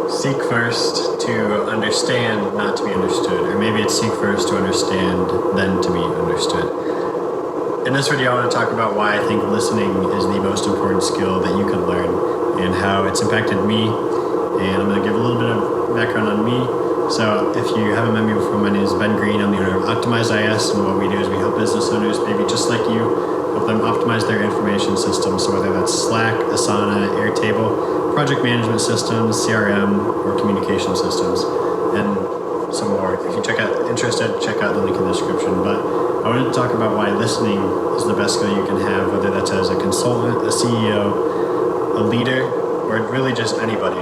seek first to understand, not to be understood. Or maybe it's seek first to understand, then to be understood. In this video, I want to talk about why I think listening is the most important skill that you can learn and how it's impacted me. And I'm going to give a little bit of background on me. So if you haven't met me before, my name is bengreen. I'm the owner of optimizeis, and what we do is we help business owners, maybe just like you, help them optimize their information systems. So whether that's Slack, Asana, Airtable, project management systems, CRM, or communication systems, and some more. If you're interested, check out the link in the description. But I wanted to talk about why listening is the best skill you can have, whether that's as a consultant, a CEO, a leader, or really just anybody.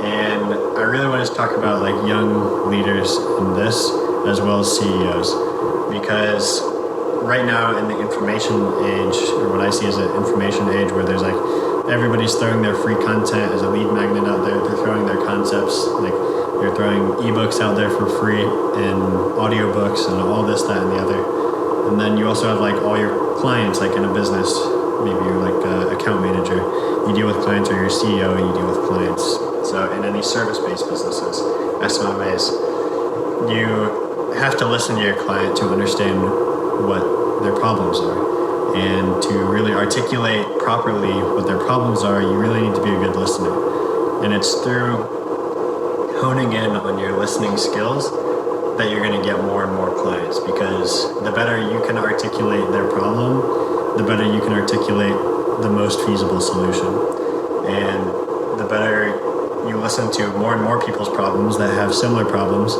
And I really want to talk about like young leaders in this, as well as CEOs, because right now in the information age, or what I see as an information age, where there's like everybody's throwing their free content as a lead magnet out there. They're throwing their concepts, like they're throwing ebooks out there for free and audiobooks and all this, that, and the other. And then you also have like all your clients, like in a business, maybe you're like an account manager, you deal with clients, or you're a CEO and you deal with clients. So in any service-based businesses, SMMAs, you have to listen to your client to understand what their problems are. And to really articulate properly what their problems are, you really need to be a good listener. And it's through honing in on your listening skills that you're going to get more and more clients, because the better you can articulate their problem, the better you can articulate the most feasible solution. And the better you listen to more and more people's problems that have similar problems,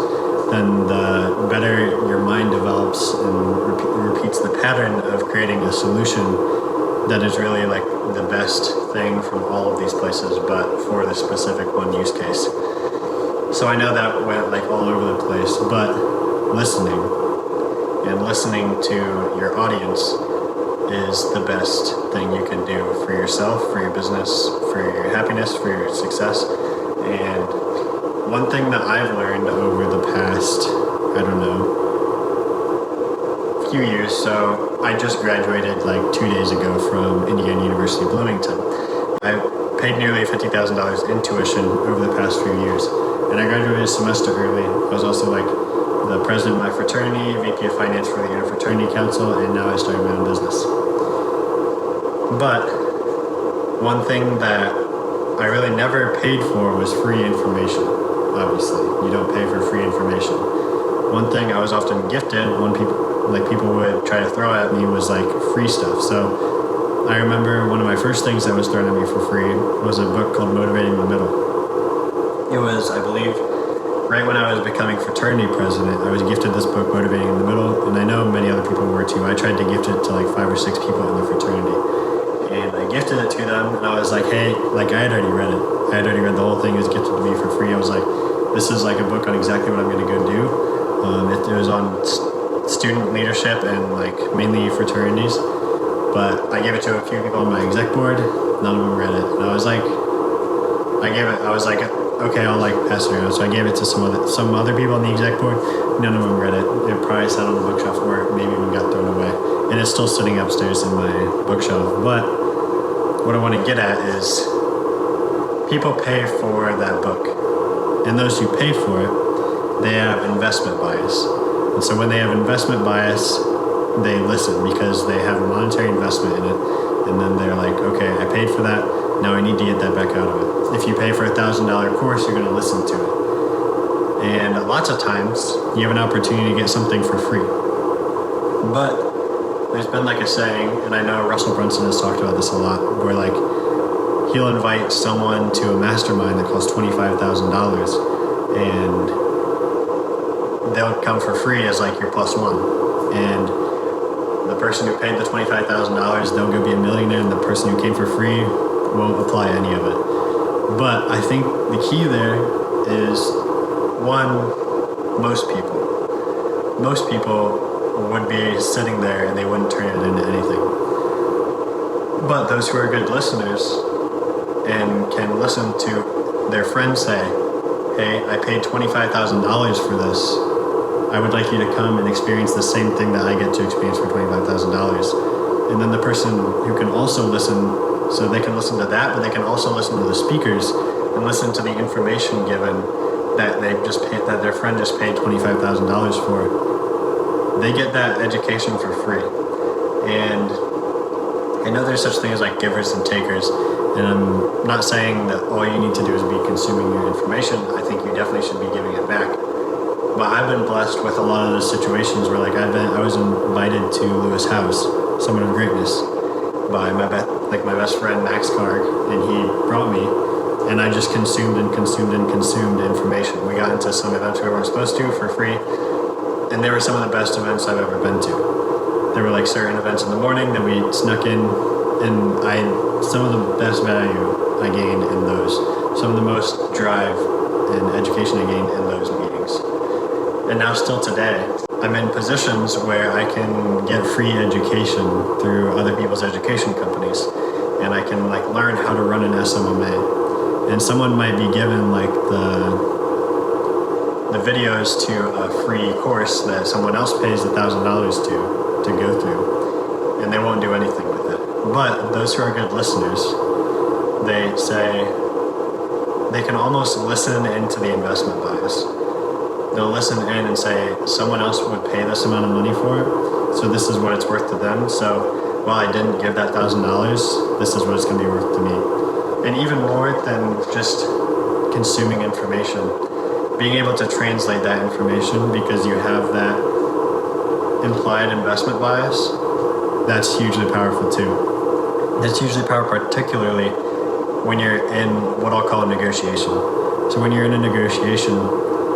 then the better your mind develops and repeats the pattern of creating a solution that is really like the best thing from all of these places, but for the specific one use case. So I know that went like all over the place, but listening to your audience is the best thing you can do for yourself, for your business, for your happiness, for your success. And one thing that I've learned over the past, few years, so I just graduated like 2 days ago from Indiana University Bloomington. I paid nearly $50,000 in tuition over the past few years, and I graduated a semester early. I was also like the president of my fraternity, VP of finance for the Interfraternity Council, and now I started my own business. But one thing that I really never paid for was free information. Obviously, you don't pay for free information. One thing I was often gifted when people would try to throw at me was like free stuff. So I remember one of my first things that was thrown at me for free was a book called Motivating the Middle. It was, I believe, right when I was becoming fraternity president, I was gifted this book, Motivating in the Middle, and I know many other people were too. I tried to gift it to like 5 or 6 people in the fraternity. And I gifted it to them, and I was like, hey, like I had already read it. I had already read the whole thing. It was gifted to me for free. I was like, this is like a book on exactly what I'm going to go do. It was on student leadership and like mainly fraternities. But I gave it to a few people on my exec board. None of them read it. And I was like, okay, I'll like pass it around. So I gave it to some other people on the exec board. None of them read it. It probably sat on the bookshelf, or maybe even got thrown away. And it's still sitting upstairs in my bookshelf. But what I want to get at is people pay for that book. And those who pay for it, they have investment bias. And so when they have investment bias, they listen because they have a monetary investment in it. And then they're like, okay, I paid for that. Now I need to get that back out of it. If you pay for a $1,000 course, you're going to listen to it. And lots of times you have an opportunity to get something for free. But there's been like a saying, and I know Russell Brunson has talked about this a lot, where like he'll invite someone to a mastermind that costs $25,000, and they'll come for free as like your plus one. And the person who paid the $25,000, they'll go be a millionaire, and the person who came for free won't apply any of it. But I think the key there is, one, most people would be sitting there and they wouldn't turn it into anything. But those who are good listeners and can listen to their friends say, hey, I paid $25,000 for this. I would like you to come and experience the same thing that I get to experience for $25,000. And then the person who can also listen, so they can listen to that, but they can also listen to the speakers and listen to the information given that that their friend just paid $25,000 for. They get that education for free. And I know there's such things like givers and takers, and I'm not saying that all you need to do is be consuming your information. I think you definitely should be giving it back. But I've been blessed with a lot of those situations where I was invited to Lewis House, Summit of Greatness, by my best friend Max Karg, and he brought me, and I just consumed information. We got into some events we weren't supposed to for free, and they were some of the best events I've ever been to. There were like certain events in the morning that we snuck in, and some of the best value I gained in those, some of the most drive and education I gained in those meetings. And now still today, I'm in positions where I can get free education through other people's education companies, and I can learn how to run an SMMA. And someone might be given the videos to a free course that someone else pays $1,000 to go through, and they won't do anything with it. But those who are good listeners, they say they can almost listen into the investment bias. They'll listen in and say, someone else would pay this amount of money for it, so this is what it's worth to them. So while I didn't give that $1,000, this is what it's going to be worth to me. And even more than just consuming information, being able to translate that information because you have that implied investment bias, that's hugely powerful too. That's hugely powerful, particularly when you're in what I'll call a negotiation. So when you're in a negotiation,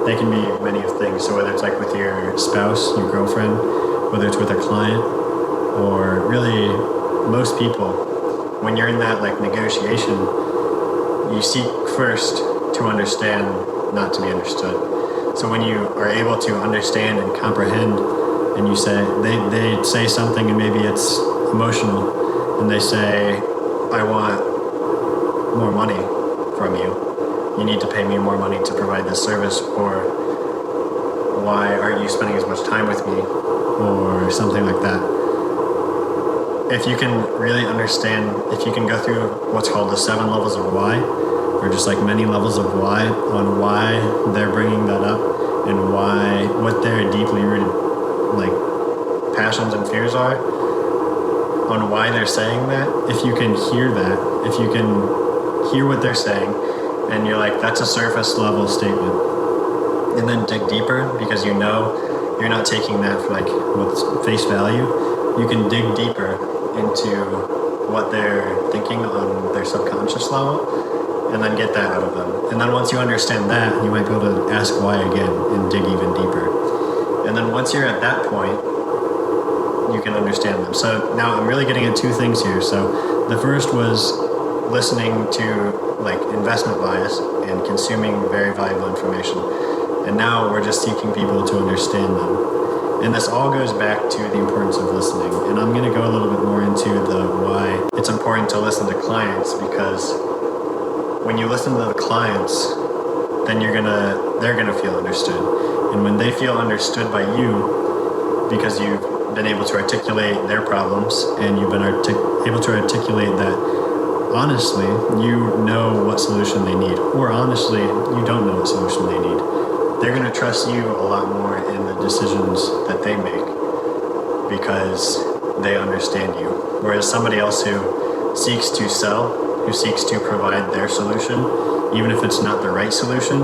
they can be many of things. So whether it's with your spouse, your girlfriend, whether it's with a client, or really most people, when you're in that negotiation, you seek first to understand, not to be understood. So when you are able to understand and comprehend, and you say, they say something and maybe it's emotional, and they say, I want more money from you. You need to pay me more money to provide this service, or why aren't you spending as much time with me, or something like that. If you can really understand, if you can go through what's called the 7 levels of why, or just many levels of why, on why they're bringing that up, and what their deeply rooted passions and fears are, on why they're saying that, if you can hear that, if you can hear what they're saying, and you're that's a surface level statement, and then dig deeper, because you're not taking that for with face value. You can dig deeper into what they're thinking on their subconscious level, and then get that out of them. And then once you understand that, you might be able to ask why again and dig even deeper. And then once you're at that point, you can understand them. So now I'm really getting at 2 things here. So the first was listening to investment bias and consuming very valuable information. And now we're just seeking people to understand them. And this all goes back to the importance of listening. And I'm going to go a little bit more into the why it's important to listen to clients, because when you listen to the clients, then they're gonna feel understood. And when they feel understood by you, because you've been able to articulate their problems, and you've been able to articulate that honestly, you know what solution they need, or honestly, you don't know what solution they need, they're going to trust you a lot more in the decisions that they make, because they understand you. Whereas somebody else who seeks to sell, who seeks to provide their solution, even if it's not the right solution,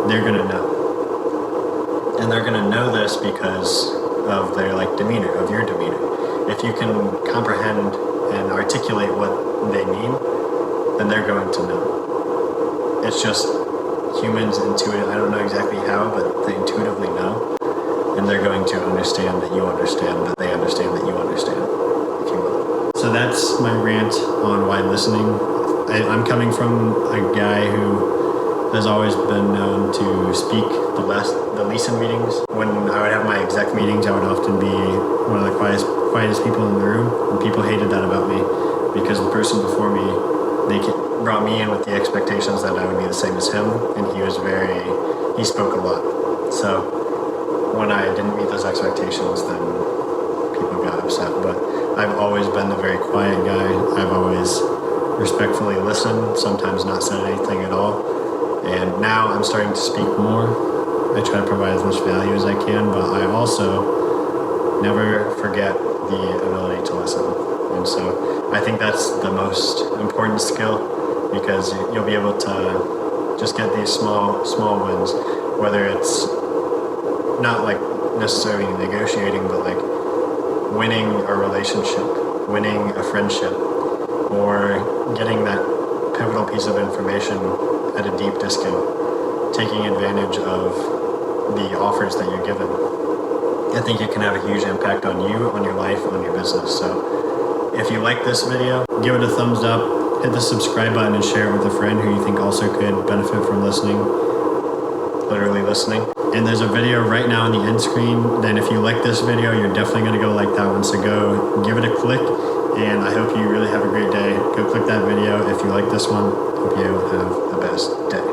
they're going to know. And they're going to know this because of their demeanor, of your demeanor. If you can comprehend and articulate what they mean, then they're going to know. It's just humans intuitive. I don't know exactly how, but they intuitively know, and they're going to understand that you understand, that they understand that you understand, if you will. So that's my rant on why listening. I'm coming from a guy who has always been known to speak the least in meetings. When I would have my exec meetings, I would often be one of the quietest people in the room, and people hated that about me, because the person before me, they brought me in with the expectations that I would be the same as him, and he spoke a lot. So when I didn't meet those expectations, then people got upset. But I've always been the very quiet guy. I've always respectfully listen, sometimes not say anything at all. And now I'm starting to speak more. I try to provide as much value as I can, but I also never forget the ability to listen. And so I think that's the most important skill, because you'll be able to just get these small wins, whether it's not like necessarily negotiating, but like winning a relationship, winning a friendship, or getting that pivotal piece of information at a deep discount, taking advantage of the offers that you're given. I think it can have a huge impact on you, on your life, on your business. So if you like this video, give it a thumbs up, hit the subscribe button, and share it with a friend who you think also could benefit from listening, literally listening. And there's a video right now on the end screen. Then if you like this video, you're definitely going to go like that one. So go give it a click, and I hope you really have a great day. Go click that video if you like this one. Hope you have the best day.